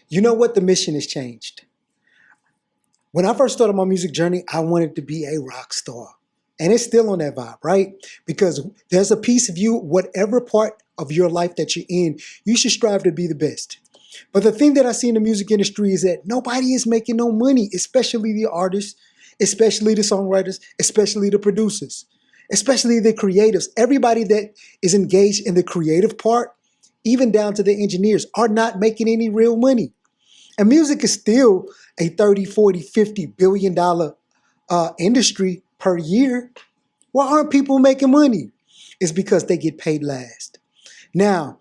You know what? The mission has changed. When I first started my music journey, I wanted to be a rock star. And it's still on that vibe, right? Because there's a piece of you, whatever part of your life that you're in, you should strive to be the best. But the thing that I see in the music industry is that nobody is making no money, especially the artists, especially the songwriters, especially the producers, especially the creatives. Everybody that is engaged in the creative part, even down to the engineers, are not making any real money. And music is still a 30, 40, 50 billion dollar industry per year. Why aren't people making money? It's because they get paid last. Now,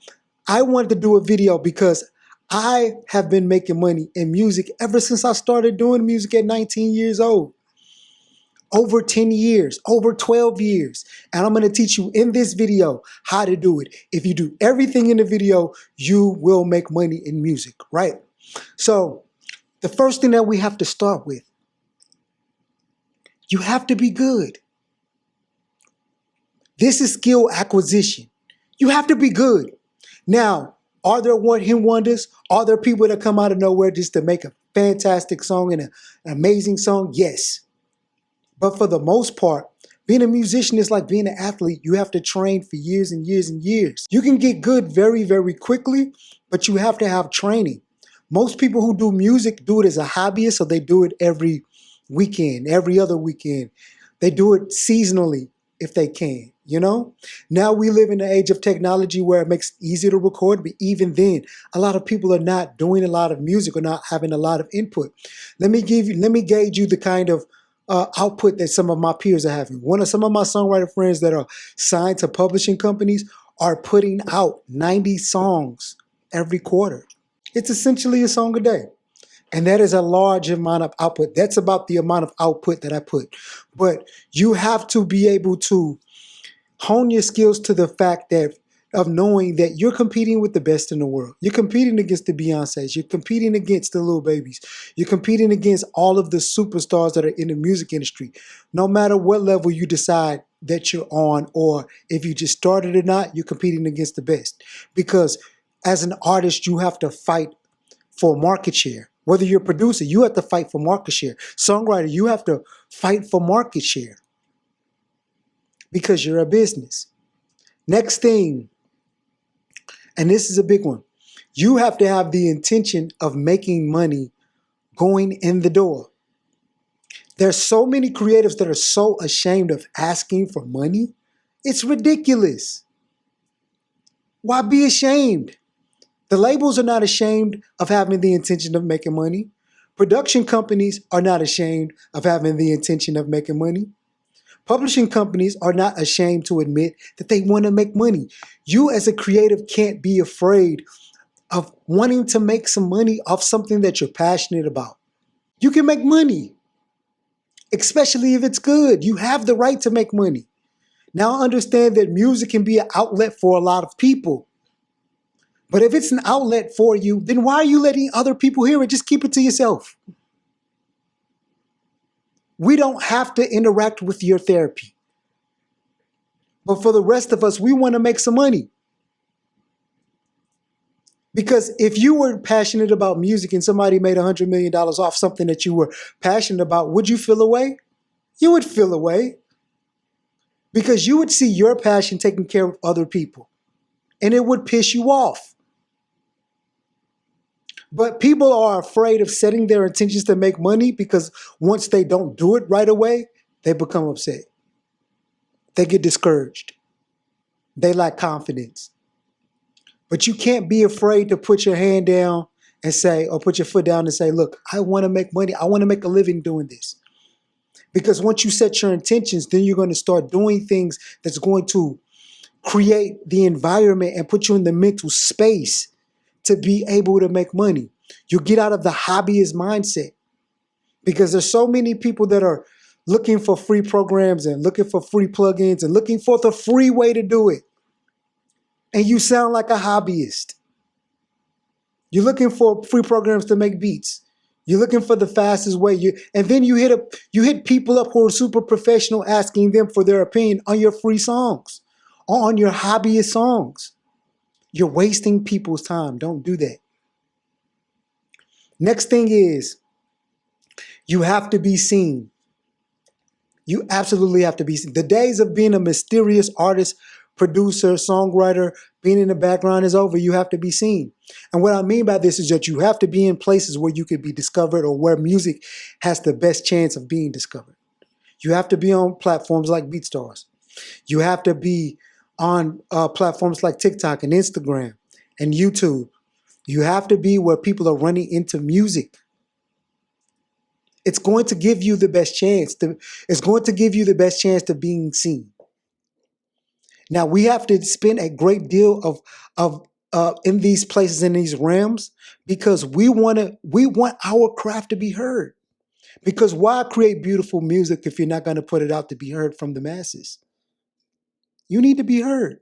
I wanted to do a video because I have been making money in music ever since I started doing music at 19 years old. Over 10 years, over 12 years. And I'm going to teach you in this video how to do it. If you do everything in the video, you will make money in music, right? So the first thing that we have to start with, you have to be good. This is skill acquisition. You have to be good. Now, are there one-hit wonders? Are there people that come out of nowhere just to make a fantastic song and an amazing song? Yes. But for the most part, being a musician is like being an athlete. You have to train for years and years and years. You can get good very, very quickly, but you have to have training. Most people who do music do it as a hobbyist, so they do it every weekend, every other weekend. They do it seasonally if they can, you know? Now we live in the age of technology where it makes it easier to record, but even then, a lot of people are not doing a lot of music or not having a lot of input. Let me gauge you the kind of output that some of my peers are having. Some of my songwriter friends that are signed to publishing companies are putting out 90 songs every quarter. It's essentially a song a day. And that is a large amount of output. That's about the amount of output that I put. But you have to be able to hone your skills to the fact that of knowing that you're competing with the best in the world. You're competing against the Beyoncés. You're competing against the Lil Babies. You're competing against all of the superstars that are in the music industry. No matter what level you decide that you're on, or if you just started or not, you're competing against the best. Because as an artist, you have to fight for market share. Whether you're a producer, you have to fight for market share. Songwriter, you have to fight for market share because you're a business. Next thing, and this is a big one, you have to have the intention of making money going in the door. There's so many creatives that are so ashamed of asking for money. It's ridiculous. Why be ashamed? The labels are not ashamed of having the intention of making money. Production companies are not ashamed of having the intention of making money. Publishing companies are not ashamed to admit that they want to make money. You as a creative can't be afraid of wanting to make some money off something that you're passionate about. You can make money, especially if it's good. You have the right to make money. Now understand that music can be an outlet for a lot of people. But if it's an outlet for you, then why are you letting other people hear it? Just keep it to yourself. We don't have to interact with your therapy. But for the rest of us, we want to make some money. Because if you were passionate about music and somebody made $100 million off something that you were passionate about, would you feel away? You would feel away. Because you would see your passion taking care of other people. And it would piss you off. But people are afraid of setting their intentions to make money because once they don't do it right away, they become upset. They get discouraged. They lack confidence. But you can't be afraid to put your hand down and say, or put your foot down and say, look, I want to make money. I want to make a living doing this. Because once you set your intentions, then you're going to start doing things that's going to create the environment and put you in the mental space to be able to make money. You get out of the hobbyist mindset because there's so many people that are looking for free programs and looking for free plugins and looking for the free way to do it. And you sound like a hobbyist. You're looking for free programs to make beats. You're looking for the fastest way. And then you hit people up who are super professional asking them for their opinion on your free songs or on your hobbyist songs. You're wasting people's time. Don't do that. Next thing is you have to be seen. You absolutely have to be seen. The days of being a mysterious artist, producer, songwriter, being in the background is over. You have to be seen. And what I mean by this is that you have to be in places where you could be discovered or where music has the best chance of being discovered. You have to be on platforms like BeatStars. You have to be on platforms like TikTok and Instagram and YouTube. You have to be where people are running into music. It's going to give you the best chance to. It's going to give you the best chance to being seen. Now we have to spend a great deal of in these places in these realms because we want our craft to be heard. Because why create beautiful music if you're not going to put it out to be heard from the masses? You need to be heard.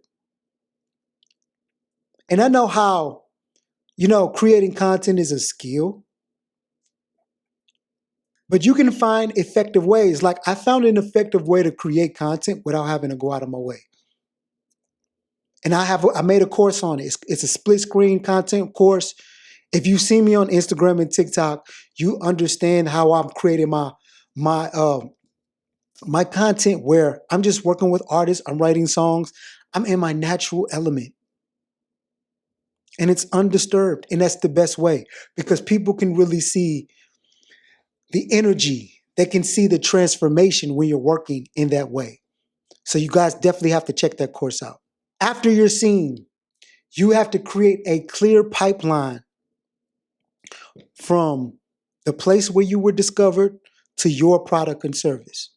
And I know how, creating content is a skill, but you can find effective ways. Like I found an effective way to create content without having to go out of my way. And I made a course on it. It's a split screen content course. If you see me on Instagram and TikTok, you understand how I'm creating my my content where I'm just working with artists, I'm writing songs, I'm in my natural element. And it's undisturbed. And that's the best way because people can really see the energy. They can see the transformation when you're working in that way. So you guys definitely have to check that course out. After you're seen, you have to create a clear pipeline from the place where you were discovered to your product and service.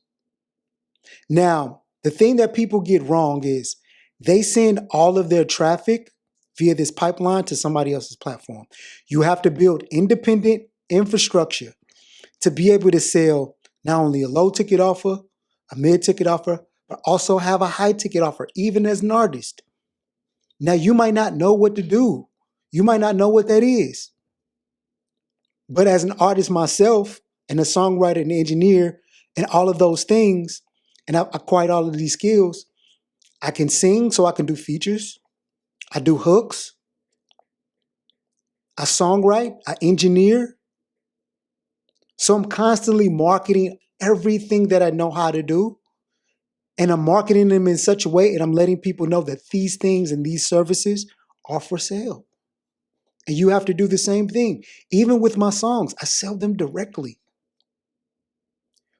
Now, the thing that people get wrong is they send all of their traffic via this pipeline to somebody else's platform. You have to build independent infrastructure to be able to sell not only a low ticket offer, a mid ticket offer, but also have a high ticket offer, even as an artist. Now, you might not know what to do. You might not know what that is. But as an artist myself, and a songwriter and engineer, and all of those things, and I've acquired all of these skills, I can sing, so I can do features. I do hooks. I songwrite. I engineer. So I'm constantly marketing everything that I know how to do. And I'm marketing them in such a way, and I'm letting people know that these things and these services are for sale. And you have to do the same thing. Even with my songs, I sell them directly.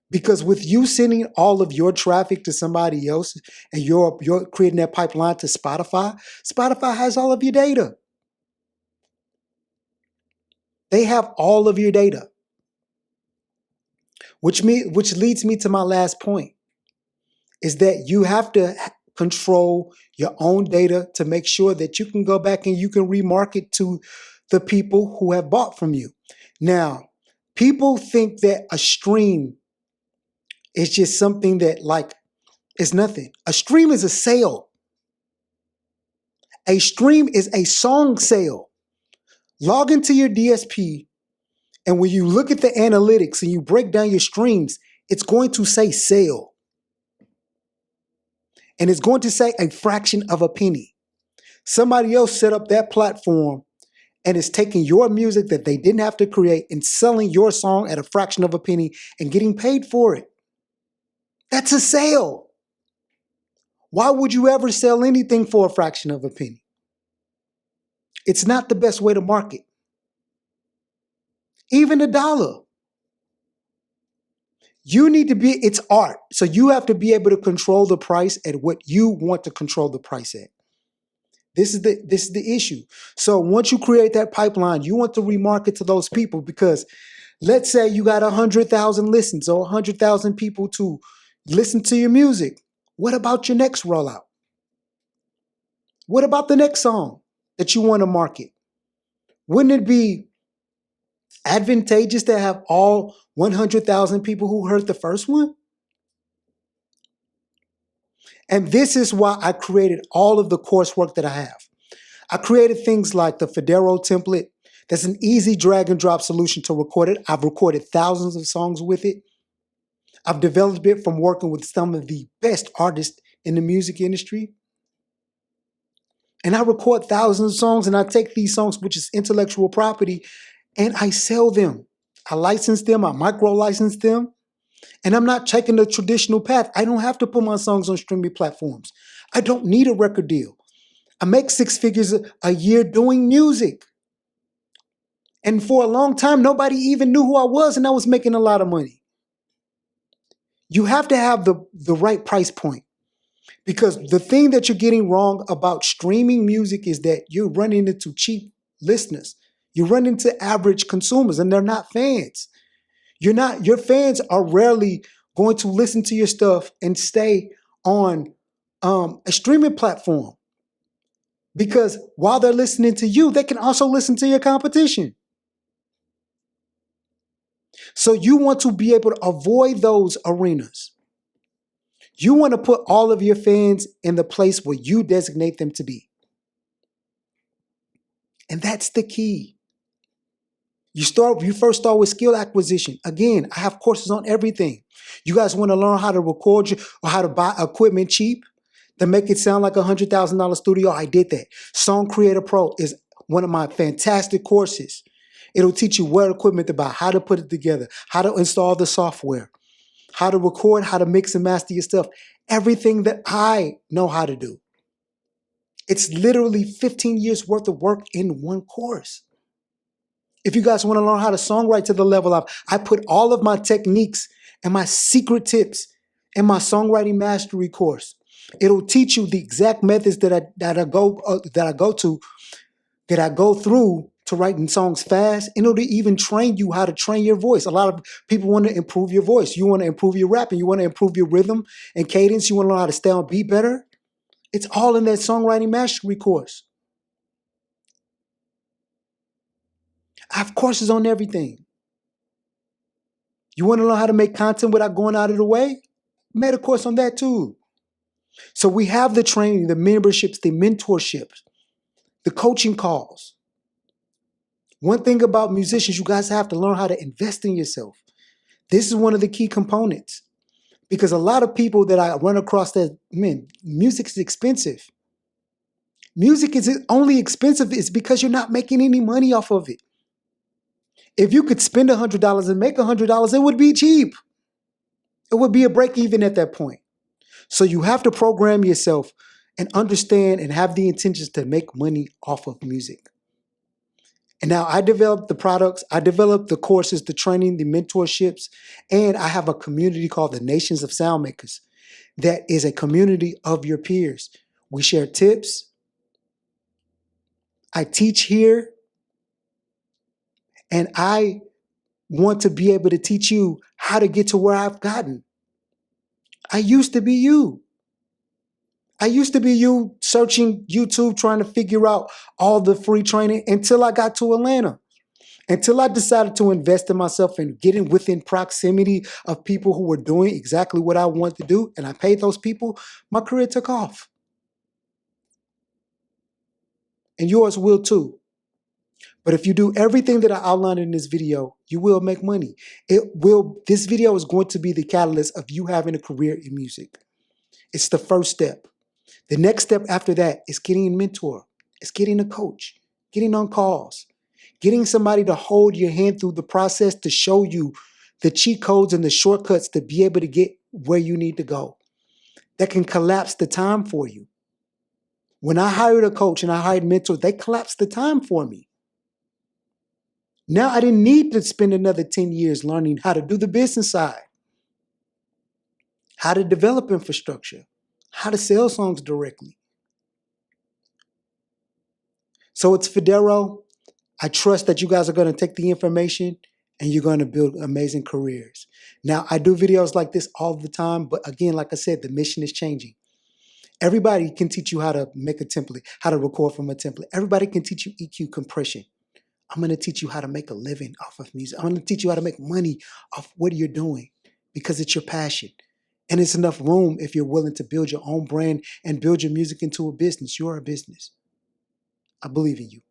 Because with you sending all of your traffic to somebody else and you're creating that pipeline to Spotify, Spotify has all of your data. They have all of your data. Which leads me to my last point, is that you have to control your own data to make sure that you can go back and you can remarket to the people who have bought from you. Now, people think that a stream is just something that is nothing. A stream is a sale. A stream is a song sale. Log into your DSP, and when you look at the analytics and you break down your streams, it's going to say sale. And it's going to say a fraction of a penny. Somebody else set up that platform and is taking your music that they didn't have to create and selling your song at a fraction of a penny and getting paid for it. That's a sale. Why would you ever sell anything for a fraction of a penny? It's not the best way to market. Even $1. You need to be, it's art. So you have to be able to control the price at what you want to control the price at. This is the issue. So once you create that pipeline, you want to remarket to those people because let's say you got 100,000 listens or 100,000 people to listen to your music. What about your next rollout? What about the next song that you want to market? Wouldn't it be advantageous to have all 100,000 people who heard the first one? And this is why I created all of the coursework that I have. I created things like the Fedarro template. That's an easy drag and drop solution to record it. I've recorded thousands of songs with it. I've developed it from working with some of the best artists in the music industry. And I record thousands of songs, and I take these songs, which is intellectual property, and I sell them. I license them, I micro license them, and I'm not taking the traditional path. I don't have to put my songs on streaming platforms. I don't need a record deal. I make 6 figures a year doing music. And for a long time, nobody even knew who I was, and I was making a lot of money. You have to have the right price point, because the thing that you're getting wrong about streaming music is that you're running into cheap listeners. You run into average consumers, and they're not fans. Your fans are rarely going to listen to your stuff and stay on a streaming platform, because while they're listening to you, they can also listen to your competition. So you want to be able to avoid those arenas. You want to put all of your fans in the place where you designate them to be. And that's the key. You first start with skill acquisition. Again, I have courses on everything. You guys want to learn how to record or how to buy equipment cheap to make it sound like a $100,000 studio? I did that. Song Creator Pro is one of my fantastic courses. It'll teach you what equipment to buy, how to put it together, how to install the software, how to record, how to mix and master your stuff. Everything that I know how to do. It's literally 15 years worth of work in one course. If you guys want to learn how to songwrite to the level of, I put all of my techniques and my secret tips in my songwriting mastery course. It'll teach you the exact methods that I go through to writing songs fast, and it'll even train you how to train your voice. A lot of people want to improve your voice. You want to improve your rapping. You want to improve your rhythm and cadence. You want to learn how to stay on beat better. It's all in that songwriting mastery course. I have courses on everything. You want to learn how to make content without going out of the way? I made a course on that too. So we have the training, the memberships, the mentorships, the coaching calls. One thing about musicians, you guys have to learn how to invest in yourself. This is one of the key components, because a lot of people that I run across that, man, music is expensive. Music is only expensive is because you're not making any money off of it. If you could spend $100 and make $100, it would be cheap. It would be a break even at that point. So you have to program yourself and understand and have the intentions to make money off of music. And now I developed the products, I developed the courses, the training, the mentorships, and I have a community called the Nations of Soundmakers that is a community of your peers. We share tips. I teach here, and I want to be able to teach you how to get to where I've gotten. I used to be you. I used to be you searching YouTube, trying to figure out all the free training until I got to Atlanta. Until I decided to invest in myself and getting within proximity of people who were doing exactly what I wanted to do, and I paid those people, my career took off. And yours will too. But if you do everything that I outlined in this video, you will make money. This video is going to be the catalyst of you having a career in music. It's the first step. The next step after that is getting a mentor. It's getting a coach, getting on calls, getting somebody to hold your hand through the process to show you the cheat codes and the shortcuts to be able to get where you need to go. That can collapse the time for you. When I hired a coach and I hired mentors, they collapsed the time for me. Now I didn't need to spend another 10 years learning how to do the business side, how to develop infrastructure, how to sell songs directly. So it's Fedarro. I trust that you guys are going to take the information and you're going to build amazing careers. Now, I do videos like this all the time, but again, like I said, the mission is changing. Everybody can teach you how to make a template, how to record from a template. Everybody can teach you EQ compression. I'm going to teach you how to make a living off of music. I'm going to teach you how to make money off what you're doing, because it's your passion. And it's enough room if you're willing to build your own brand and build your music into a business. You're a business. I believe in you.